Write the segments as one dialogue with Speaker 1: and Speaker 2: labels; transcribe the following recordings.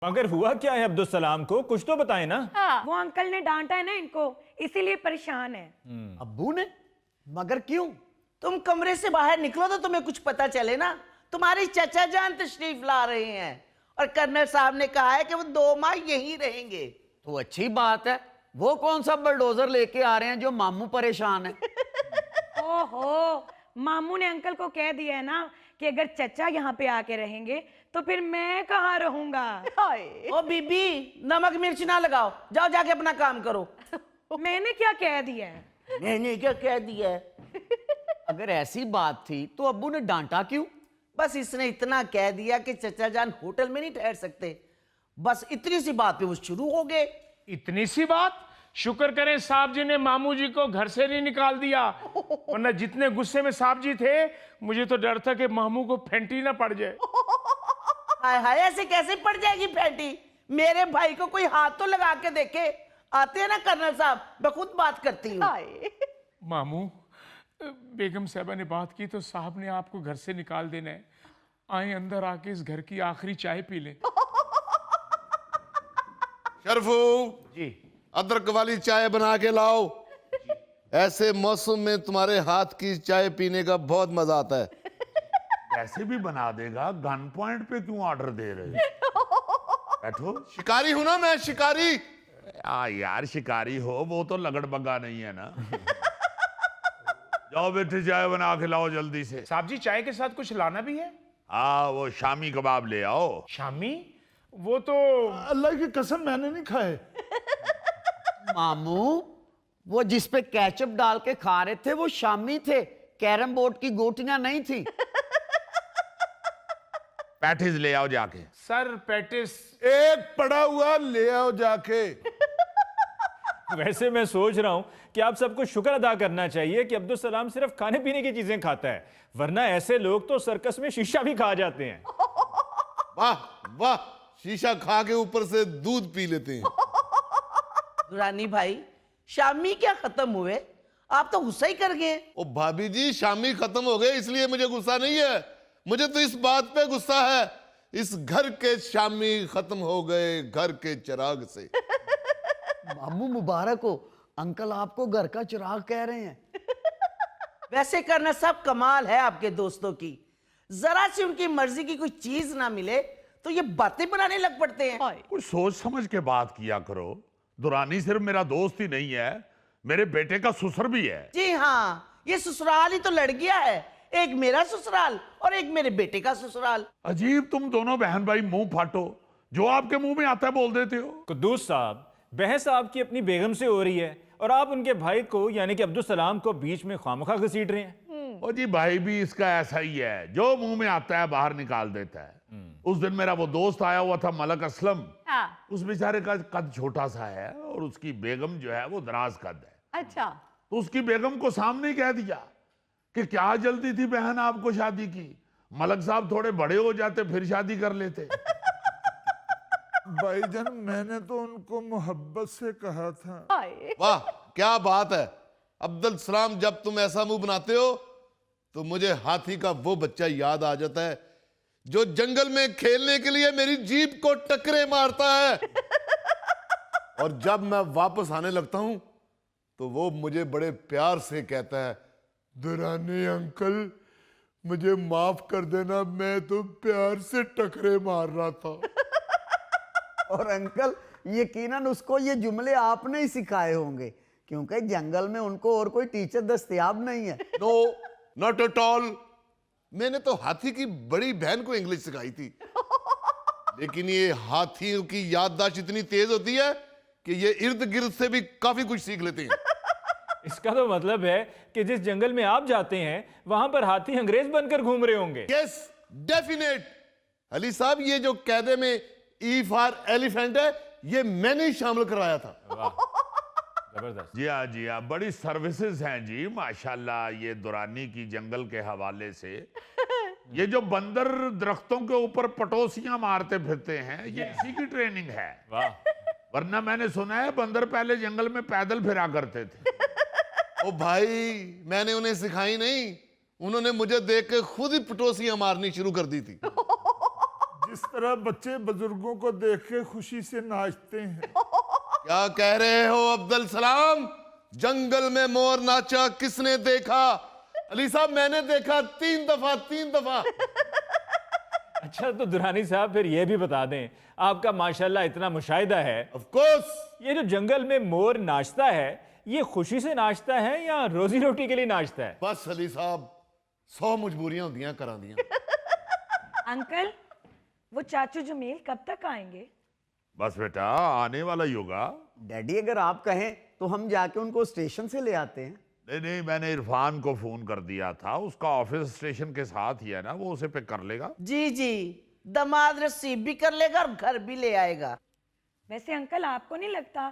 Speaker 1: मगर हुआ क्या है अब्दुल सलाम को, कुछ तो बताएं ना।
Speaker 2: हाँ, वो अंकल ने डांटा है ना इनको, इसीलिए परेशान है।
Speaker 3: अब्बू ने? मगर क्यों?
Speaker 4: तुम कमरे से बाहर निकलो तो तुम्हें कुछ पता चले ना। तुम्हारे चचा जान तशरीफ ला रहे हैं और कर्नल साहब ने कहा है कि वो 2 माह यहीं रहेंगे।
Speaker 3: तो अच्छी बात है। वो कौन सा बुलडोजर लेके आ रहे हैं जो मामू परेशान है?
Speaker 2: ओहो, मामू ने अंकल को कह दिया है ना कि अगर चचा यहाँ पे आके रहेंगे तो फिर मैं कहाँ रहूंगा।
Speaker 4: ओ बीबी, नमक मिर्च ना लगाओ, जाओ जाके अपना काम करो।
Speaker 2: मैंने क्या कह दिया है?
Speaker 4: मैंने क्या कह दिया है?
Speaker 3: अगर ऐसी बात थी तो अब्बू ने डांटा क्यों?
Speaker 4: बस इसने इतना कह दिया कि चचा जान होटल में नहीं ठहर सकते। बस इतनी सी बात पे वो शुरू हो गए।
Speaker 5: इतनी सी बात? शुक्र करें साहब जी ने मामू जी को घर से नहीं निकाल दिया, वरना जितने गुस्से में साहब जी थे मुझे तो डर था कि मामू को फेंटी ना पड़ जाए।
Speaker 4: हाय हाय, ऐसे कैसे पड़ जाएगी फैंटी? मेरे भाई को कोई हाथ तो लगा के देखे। आते हैं ना कर्नल साहब, मैं खुद बात करती हूँ।
Speaker 5: मामू, बेगम साहबा ने बात की तो साहब ने आपको घर से निकाल देना है। आए अंदर आके इस घर की आखिरी चाय पी लें।
Speaker 6: शरफू
Speaker 5: जी।
Speaker 6: अदरक वाली चाय बना के लाओ। ऐसे मौसम में तुम्हारे हाथ की चाय पीने का बहुत मजा आता है।
Speaker 7: ऐसे भी बना देगा, गन पॉइंट पे क्यों ऑर्डर दे रहे हो? बैठो।
Speaker 6: शिकारी हूं ना मैं, शिकारी।
Speaker 7: यार शिकारी हो, वो तो लगड़ बग्गा नहीं है ना। जाओ बेटे, चाय बना के लाओ जल्दी से।
Speaker 5: साहब जी, चाय के साथ कुछ लाना भी है?
Speaker 7: हाँ, वो शामी कबाब ले आओ।
Speaker 5: शामी? वो तो
Speaker 8: अल्लाह की कसम मैंने नहीं खाए।
Speaker 3: मामू, वो जिस पे केचप डाल के खा रहे थे वो शामी थे, कैरम बोर्ड की गोटियां नहीं थी।
Speaker 7: पैटिस ले आओ जाके।
Speaker 5: Sir patties.
Speaker 8: एक पड़ा हुआ ले आओ जाके।
Speaker 1: वैसे मैं सोच रहा हूं कि आप सबको शुक्र अदा करना चाहिए कि अब्दुल सलाम सिर्फ खाने पीने की चीजें खाता है, वरना ऐसे लोग तो सर्कस में शीशा भी खा जाते हैं।
Speaker 6: वाह वाह, शीशा खा के ऊपर से दूध पी लेते हैं।
Speaker 4: दुरानी भाई, शामी क्या खत्म हुए? आप तो गुस्सा ही कर गए।
Speaker 6: ओ भाभी जी, शामी खत्म हो गए इसलिए मुझे गुस्सा नहीं है। मुझे तो इस बात पे गुस्सा है, इस घर के शामी खत्म हो गए घर के चिराग से।
Speaker 3: मामू मुबारक हो, अंकल आपको घर का चिराग कह रहे हैं।
Speaker 4: वैसे करना सब कमाल है आपके दोस्तों की। जरा सी उनकी मर्जी की कोई चीज ना मिले तो ये बातें बनाने लग पड़ते हैं।
Speaker 7: कुछ सोच समझ के बात किया करो। दुरानी सिर्फ मेरा दोस्त ही नहीं है, मेरे बेटे का ससुर भी है।
Speaker 4: जी हाँ, ये ससुराल ही तो लड़ गया है। एक मेरा ससुराल और एक मेरे बेटे का ससुराल।
Speaker 7: अजीब, तुम दोनों बहन भाई मुंह फाटो, जो आपके मुंह में आता है बोल देते हो।
Speaker 1: कुद्दूस साहब, बहस आपकी अपनी बेगम से हो रही है और आप उनके भाई को यानी कि अब्दुल सलाम को बीच में खामखा घसीट रहे हैं।
Speaker 7: और जी भाई भी इसका ऐसा ही है, जो मुंह में आता है बाहर निकाल देता है। उस दिन मेरा वो दोस्त आया हुआ था मलक असलम।
Speaker 2: हाँ।
Speaker 7: उस बेचारे का कद छोटा सा है और उसकी बेगम जो है वो दराज कद है।
Speaker 2: अच्छा।
Speaker 7: तो उसकी बेगम को सामने ही कह दिया कि क्या जल्दी थी बहन आपको शादी की, मलक साहब थोड़े बड़े हो जाते फिर शादी कर लेते।
Speaker 8: भाईजान, मैंने तो उनको मोहब्बत से कहा था।
Speaker 6: वाह क्या बात है अब्दुल सलाम, जब तुम ऐसा मुंह बनाते हो तो मुझे हाथी का वो बच्चा याद आ जाता है जो जंगल में खेलने के लिए मेरी जीप को टकरे मारता है। और जब मैं वापस आने लगता हूं तो वो मुझे बड़े प्यार से कहता है, दुरानी अंकल मुझे माफ कर देना, मैं तो प्यार से टकरे मार रहा था।
Speaker 3: और अंकल, यकीनन उसको ये जुमले आपने ही सिखाए होंगे, क्योंकि जंगल में उनको और कोई टीचर दस्तयाब नहीं है।
Speaker 6: नो नॉट एट ऑल, मैंने तो हाथी की बड़ी बहन को इंग्लिश सिखाई थी। लेकिन ये हाथियों की याददाश्त इतनी तेज होती है कि ये इर्द गिर्द से भी काफी कुछ सीख लेते हैं।
Speaker 1: इसका तो मतलब है कि जिस जंगल में आप जाते हैं वहां पर हाथी अंग्रेज बनकर घूम रहे होंगे।
Speaker 6: Yes definite. अली साहब, ये जो कैदे में ई फॉर एलिफेंट है ये मैंने ही शामिल कराया था।
Speaker 1: जबरदस्त।
Speaker 7: जी हाँ जी हाँ, बड़ी सर्विसेज हैं जी माशाल्लाह ये दुरानी की जंगल के हवाले से। ये जो बंदर दरख्तों के ऊपर पटोसियां मारते फिरते हैं, ये इसी की ट्रेनिंग है।
Speaker 1: वाह।
Speaker 7: वरना मैंने सुना है बंदर पहले जंगल में पैदल फिरा करते थे।
Speaker 6: ओ भाई, मैंने उन्हें सिखाई नहीं, उन्होंने मुझे देख के खुद ही पटोसियां मारनी शुरू कर दी थी।
Speaker 8: जिस तरह बच्चे बुजुर्गों को देख के खुशी से नाचते हैं।
Speaker 6: क्या कह रहे हो अब्दुल सलाम? जंगल में मोर नाचा किसने देखा? अली साहब मैंने देखा 3 दफा 3 दफा।
Speaker 1: अच्छा तो दुरानी साहब फिर ये भी बता दें, आपका माशाल्लाह इतना मुशाहिदा है,
Speaker 6: ऑफ कोर्स
Speaker 1: ये जो जंगल में मोर नाचता है ये खुशी से नाचता है या रोजी रोटी के लिए नाचता है?
Speaker 6: बस अली साहब 100 मजबूरियां होंदियां करा दियां।
Speaker 2: अंकल वो चाचू जमील कब तक आएंगे?
Speaker 7: बस बेटा आने वाला ही होगा।
Speaker 3: डैडी अगर आप कहें तो हम जाके उनको स्टेशन से ले आते हैं।
Speaker 7: नहीं, मैंने इरफान को फोन कर दिया था, उसका ऑफिस स्टेशन के साथ ही है ना, वो उसे पिक कर लेगा।
Speaker 4: जी जी, दामाद रिसीव भी कर लेगा और घर भी ले आएगा।
Speaker 2: वैसे अंकल आपको नहीं लगता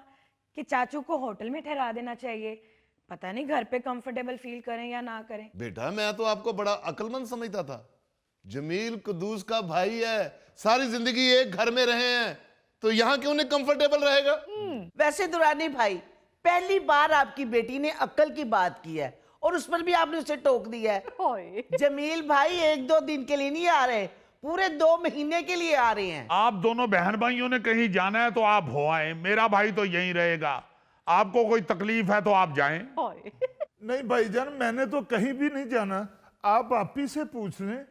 Speaker 2: कि चाचू को होटल में ठहरा देना चाहिए? पता नहीं घर पे कंफर्टेबल फील करें या ना करें।
Speaker 6: बेटा मैं तो आपको बड़ा अक्लमंद समझता था। जमील कुदूस का भाई है, सारी जिंदगी एक घर में रहे हैं, तो यहाँ क्यों नहीं कंफर्टेबल रहेगा?
Speaker 4: वैसे दुरानी भाई, पहली बार आपकी बेटी ने अक्ल की बात की है और उस पर भी आपने उसे टोक दिया है। जमील भाई 1-2 दिन के लिए नहीं आ रहे, पूरे 2 महीने के लिए आ रहे हैं।
Speaker 7: आप दोनों बहन भाइयों ने कहीं जाना है तो आप हो आए, मेरा भाई तो यहीं रहेगा। आपको कोई तकलीफ है तो आप जाएं।
Speaker 8: नहीं भाईजान, मैंने तो कहीं भी नहीं जाना, आप ही से पूछ लें।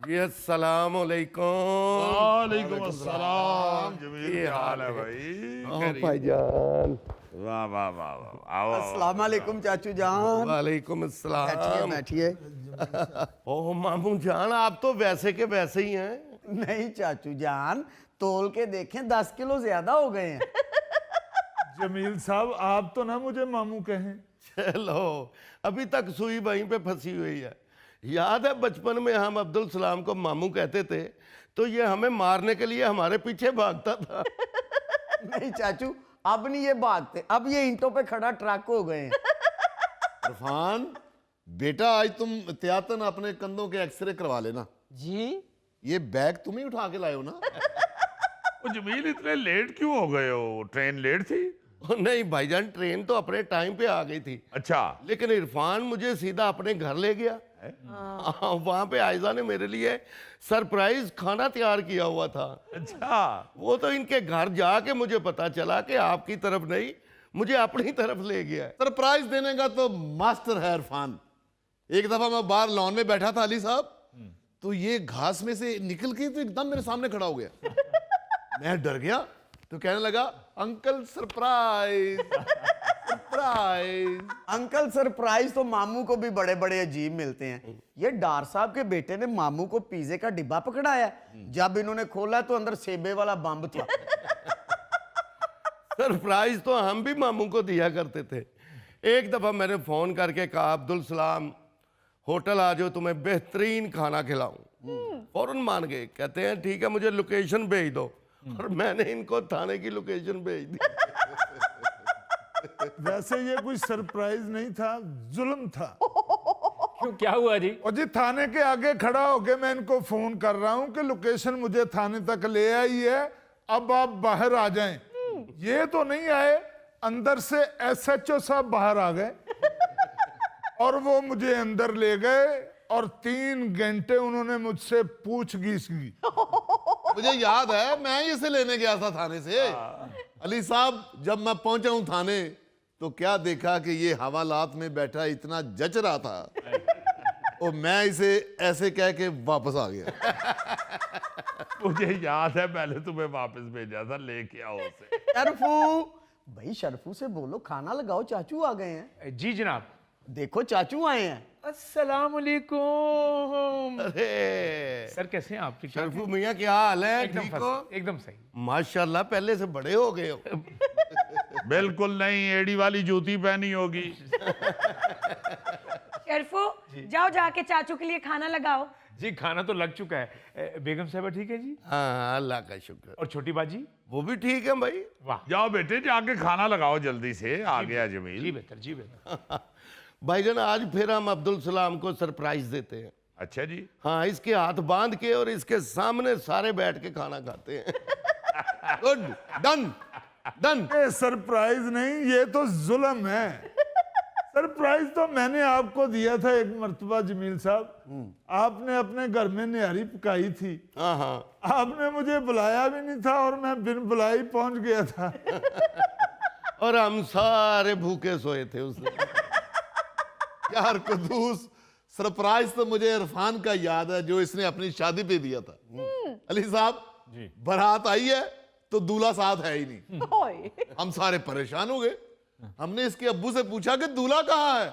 Speaker 9: जी अस्सलाम वालेकुम।
Speaker 7: वालेकुम अस्सलाम। जमील क्या हाल है भाई?
Speaker 9: भाईजान।
Speaker 7: वाह वाह वाह वाह। आओ
Speaker 3: अस्सलाम वालेकुम चाचू जान।
Speaker 9: वालेकुम
Speaker 3: बैठिए
Speaker 9: अस्सलाम।
Speaker 3: बैठिए।
Speaker 9: ओह मामू जान, आप तो वैसे के वैसे ही हैं।
Speaker 3: नहीं चाचू जान, तोल के देखें 10 किलो ज्यादा हो गए हैं।
Speaker 8: जमील साहब आप तो ना मुझे मामू कहें।
Speaker 9: चलो, अभी तक सुई वहीं पे फंसी हुई है। याद है बचपन में हम अब्दुल सलाम को मामू कहते थे तो ये हमें मारने के लिए हमारे पीछे भागता था।
Speaker 3: नहीं चाचू, अब नहीं ये भागते, अब ये ईंटों पे खड़ा ट्रक हो गए हैं।
Speaker 6: इरफान बेटा आज तुम एहतियातन अपने कंधों के एक्सरे करवा लेना।
Speaker 4: जी
Speaker 6: ये बैग तुम ही उठा के लाए हो ना?
Speaker 7: वो जमील इतने लेट क्यों हो गए हो? ट्रेन लेट थी?
Speaker 9: ओ नहीं भाईजान, ट्रेन तो अपने टाइम पे आ गई थी,
Speaker 7: अच्छा।
Speaker 9: लेकिन इरफान मुझे सीधा अपने घर ले गया। वहां पे आयजा ने मेरे लिए सरप्राइज खाना तैयार किया हुआ था।
Speaker 7: अच्छा
Speaker 9: वो तो इनके घर जाके मुझे पता चला कि आपकी तरफ नहीं, मुझे अपनी तरफ ले गया है।
Speaker 6: सरप्राइज देने का तो मास्टर है इरफान। एक दफा मैं बाहर लॉन में बैठा था अली साहब, तो ये घास में से निकल के तो एकदम मेरे सामने खड़ा हो गया। मैं डर गया तो कहने लगा uncle surprise surprise.
Speaker 3: Uncle surprise तो मामू को भी बड़े बड़े अजीब मिलते हैं। ये डार साहब के बेटे ने मामू को पिज्जे का डिब्बा पकड़ाया, जब इन्होंने खोला तो अंदर सेबे वाला बम्ब था।
Speaker 9: सरप्राइज तो हम भी मामू को दिया करते थे। एक दफा मैंने फोन करके कहा अब्दुल सलाम होटल आ जाओ, तुम्हें बेहतरीन खाना खिलाऊं। फौरन मान गए, कहते हैं ठीक है मुझे लोकेशन भेज दो, और मैंने इनको थाने की लोकेशन भेज दी।
Speaker 8: वैसे ये कोई सरप्राइज नहीं था, जुल्म था।
Speaker 1: क्यों, क्या हुआ जी?
Speaker 8: और जी थाने के आगे खड़ा होके मैं इनको फोन कर रहा हूं कि लोकेशन मुझे थाने तक ले आई है, अब आप बाहर आ जाएं। ये तो नहीं आए, अंदर से SHO साहब बाहर आ गए और वो मुझे अंदर ले गए और 3 घंटे उन्होंने मुझसे पूछगिछ की।
Speaker 6: मुझे याद है मैं इसे लेने गया था थाने से। अली साहब जब मैं पहुंचा हूं थाने तो क्या देखा कि ये हवालात में बैठा इतना जच रहा था, और मैं इसे ऐसे कह के वापस आ गया।
Speaker 7: मुझे याद है मैंने तुम्हें वापस भेजा था, लेके आओ उसे।
Speaker 3: शरफू भाई, शरफू से बोलो खाना लगाओ, चाचू आ गए हैं।
Speaker 5: जी जनाब।
Speaker 3: देखो चाचू आए हैं।
Speaker 5: अस्सलाम वालेकुम।
Speaker 9: अरे
Speaker 5: सर कैसे हैं आप? ठीक ठाक
Speaker 9: शरफू मियाँ क्या हाल है?
Speaker 5: हैं? एकदम
Speaker 9: ठीक
Speaker 5: फर्स्ट,
Speaker 9: हो?
Speaker 5: एकदम सही।
Speaker 9: माशाल्लाह पहले से बड़े हो गए हो।
Speaker 7: बिल्कुल नहीं, एड़ी वाली जूती पहनी होगी।
Speaker 2: शरफू जाओ जाके चाचू के लिए खाना लगाओ।
Speaker 5: जी खाना तो लग चुका है। बेगम साहबा ठीक है जी?
Speaker 9: हाँ अल्लाह का शुक्र।
Speaker 5: और छोटी बाजी?
Speaker 9: वो भी ठीक है भाई।
Speaker 5: वाह,
Speaker 7: जाओ बेटे जाके खाना लगाओ जल्दी से, आ गया
Speaker 5: जी
Speaker 7: जमील।
Speaker 5: बेहतर, जी बेहतर।
Speaker 9: भाईजान आज फिर हम अब्दुल सलाम को सरप्राइज देते हैं।
Speaker 7: अच्छा जी।
Speaker 9: हाँ, इसके हाथ बांध के और इसके सामने सारे बैठ के खाना खाते हैं।
Speaker 6: Good, done done.
Speaker 8: ये सरप्राइज नहीं, ये तो जुल्म है। सरप्राइज तो मैंने आपको दिया था एक मर्तबा जमील साहब। आपने अपने घर में निहारी पकाई थी।
Speaker 9: हाँ हाँ।
Speaker 8: आपने मुझे बुलाया भी नहीं था और मैं बिन बुलाए ही पहुंच गया था।
Speaker 9: और हम सारे भूखे सोए थे उस दिन।
Speaker 6: यार कुद्दूस, सरप्राइज तो मुझे इरफान का याद है जो इसने अपनी शादी पे दिया था। अली साहब, बारात आई है तो दूल्हा साथ है ही नहीं। हम सारे परेशान हो गए। हमने इसके अब्बू से पूछा कि दूल्हा कहाँ है,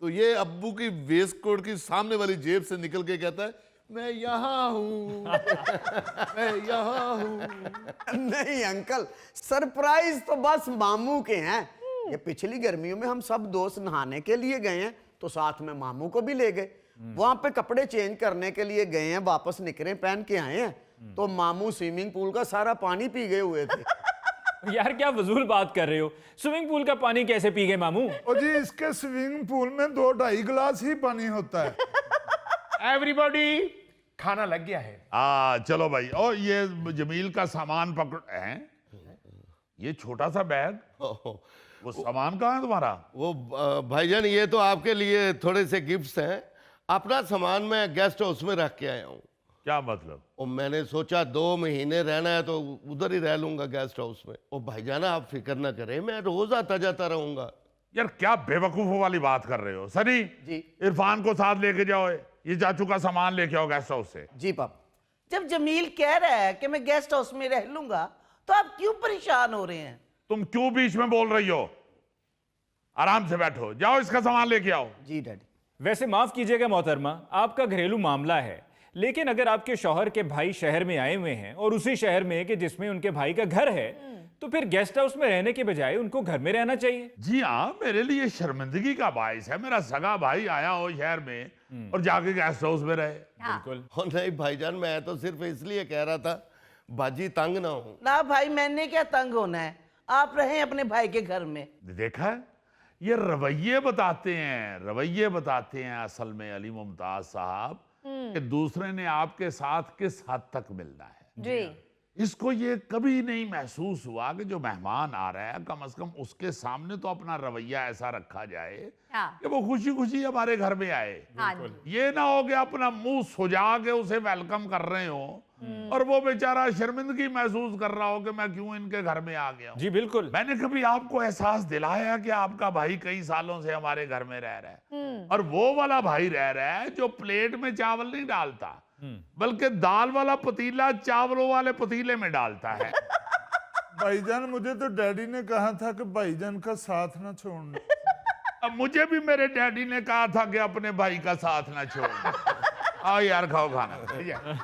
Speaker 6: तो ये अब्बू की वेस्ट कोट की सामने वाली जेब से निकल के कहता है, मैं यहाँ हूँ, मैं यहाँ हूँ।
Speaker 3: नहीं अंकल, सरप्राइज तो बस मामू के हैं। ये पिछली गर्मियों में हम सब दोस्त नहाने के लिए गए हैं तो साथ में मामू को भी ले गए। वहां पे कपड़े चेंज करने के लिए गए हैं, वापस निकरे पहन के आए हैं तो मामू स्विमिंग पूल का सारा पानी पी गए हुए थे।
Speaker 1: यार क्या फजूल बात कर रहे हो, स्विमिंग पूल का पानी कैसे पी गए मामू?
Speaker 8: और जी इसके स्विमिंग पूल में 2-2.5 गिलास ही पानी होता है।
Speaker 5: एवरीबॉडी, खाना लग गया है।
Speaker 7: चलो भाई। और ये जमील का सामान पकड़ है, ये छोटा सा बैग, वो सामान कहाँ है तुम्हारा?
Speaker 9: वो भाईजान ये तो आपके लिए थोड़े से गिफ्ट्स हैं। अपना सामान मैं गेस्ट हाउस में रख के आया हूँ।
Speaker 7: क्या मतलब?
Speaker 9: और मैंने सोचा 2 महीने रहना है तो उधर ही रह लूंगा गेस्ट हाउस में। और भाईजान आप फिक्र ना करें, मैं रोज आता जाता रहूंगा।
Speaker 7: यार क्या बेवकूफों वाली बात कर रहे हो। सनी
Speaker 3: जी।
Speaker 7: इरफान को साथ लेके जाओ, ये चाचू का सामान लेके आओ गेस्ट हाउस से।
Speaker 3: जी पापा।
Speaker 4: जब जमील कह रहा है कि मैं गेस्ट हाउस में रह लूंगा तो आप क्यों परेशान हो रहे हैं?
Speaker 7: तुम क्यों बीच में बोल रही हो? आराम से बैठो, जाओ इसका सामान लेके आओ।
Speaker 3: जी डैडी।
Speaker 1: वैसे माफ कीजिएगा मोहतरमा, आपका घरेलू मामला है, लेकिन अगर आपके शौहर के भाई शहर में आए हुए हैं और उसी शहर में कि जिसमें उनके भाई का घर है, तो फिर गेस्ट हाउस में रहने के बजाय उनको घर में रहना चाहिए।
Speaker 7: जी हाँ, मेरे लिए शर्मिंदगी का बाइस है मेरा सगा भाई आया हो शहर में और जाके गेस्ट हाउस में रहे।
Speaker 1: बिल्कुल।
Speaker 9: और नहीं भाईजान, मैं तो सिर्फ इसलिए कह रहा था बाजी तंग ना हो।
Speaker 4: ना भाई, मैंने क्या तंग होना है, आप रहें अपने भाई के घर में।
Speaker 7: देखा है, ये रवैये बताते हैं, रवैये बताते हैं असल में अली मुमताज साहब कि दूसरे ने आपके साथ किस हद तक मिलना है।
Speaker 10: जी।
Speaker 7: इसको ये कभी नहीं महसूस हुआ कि जो मेहमान आ रहा है कम से कम उसके सामने तो अपना रवैया ऐसा रखा जाए कि वो खुशी खुशी हमारे घर में आए। ये ना हो कि अपना मुंह सुजा के उसे वेलकम कर रहे हो और वो बेचारा शर्मिंदगी महसूस कर रहा हो कि मैं क्यों इनके घर में आ गया हूं।
Speaker 1: जी बिल्कुल।
Speaker 7: मैंने कभी आपको एहसास दिलाया कि आपका भाई कई सालों से हमारे घर में रह रहा है और वो वाला भाई रह रहा है जो प्लेट में चावल नहीं डालता बल्कि दाल वाला पतीला चावलों वाले पतीले में डालता है।
Speaker 8: भाईजान मुझे तो डैडी ने कहा था कि भाईजान का साथ ना छोड़ना।
Speaker 7: अब मुझे भी मेरे डैडी ने कहा था कि अपने भाई का साथ ना छोड़। आओ यार, खाओ खाना।